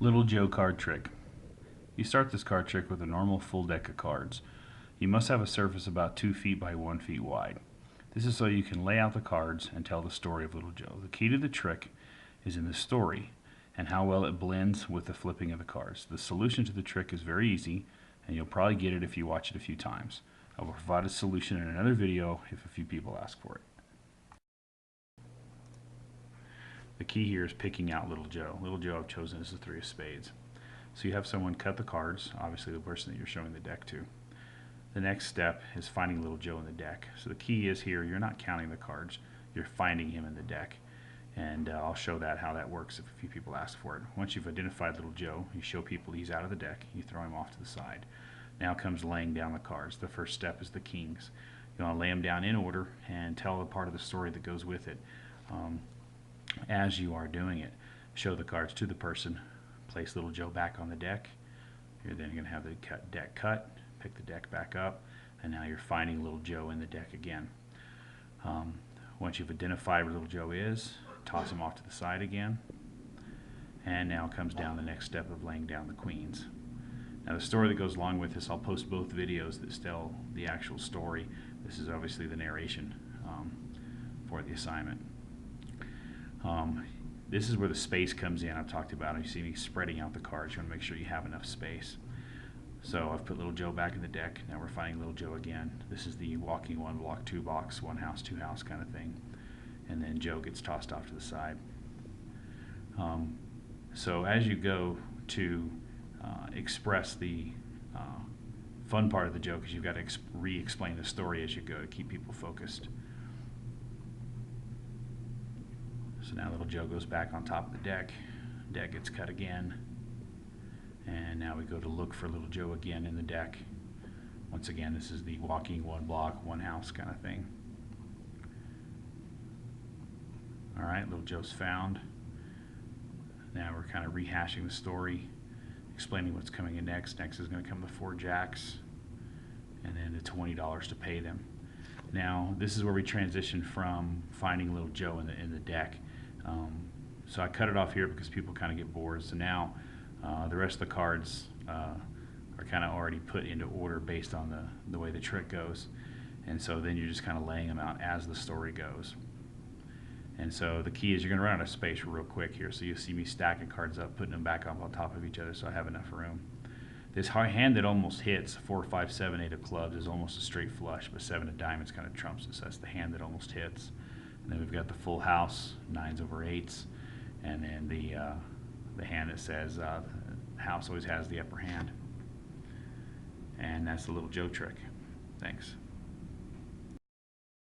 Little Joe card trick. You start this card trick with a normal full deck of cards. You must have a surface about 2 feet by 1 feet wide. This is so you can lay out the cards and tell the story of Little Joe. The key to the trick is in the story and how well it blends with the flipping of the cards. The solution to the trick is very easy, and you'll probably get it if you watch it a few times. I will provide a solution in another video if a few people ask for it. The key here is picking out Little Joe. Little Joe I've chosen is the 3 of spades. So you have someone cut the cards, obviously the person that you're showing the deck to. The next step is finding Little Joe in the deck. So the key is here, you're not counting the cards, you're finding him in the deck. And I'll show that how that works if a few people ask for it. Once you've identified Little Joe, you show people he's out of the deck, you throw him off to the side. Now comes laying down the cards. The first step is the kings. You want to lay them down in order and tell the part of the story that goes with it. As you are doing it, show the cards to the person, place Little Joe back on the deck. You're then going to have the deck cut, pick the deck back up, and now you're finding Little Joe in the deck again. Once you've identified where Little Joe is, toss him off to the side again, and now comes down the next step of laying down the queens. Now the story that goes along with this, I'll post both videos that tell the actual story. This is obviously the narration for the assignment. This is where the space comes in. I've talked about it. You see me spreading out the cards. You want to make sure you have enough space. So I've put Little Joe back in the deck. Now we're finding Little Joe again. This is the walking 1 block 2 box, 1 house 2 house kind of thing. And then Joe gets tossed off to the side. So as you go to express the fun part of the joke, because you've got to re-explain the story as you go to keep people focused. So now Little Joe goes back on top of the deck. Deck gets cut again. And now we go to look for Little Joe again in the deck. Once again, this is the walking 1 block 1 house kind of thing. Alright, Little Joe's found. Now we're kind of rehashing the story, explaining what's coming in next. Next is going to come the 4 jacks, and then the $20 to pay them. Now this is where we transition from finding Little Joe in the deck. So I cut it off here because people kind of get bored. So now the rest of the cards are kind of already put into order based on the way the trick goes. And so then you're just kind of laying them out as the story goes. And so the key is you're going to run out of space real quick here. So you'll see me stacking cards up, putting them back up on top of each other so I have enough room. This hand that almost hits 4, 5, 7, 8 of clubs is almost a straight flush, but 7 of diamonds kind of trumps it. So that's the hand that almost hits. And then we've got the full house, 9s over 8s, and then the hand that says the house always has the upper hand. And that's the Little Joe trick. Thanks.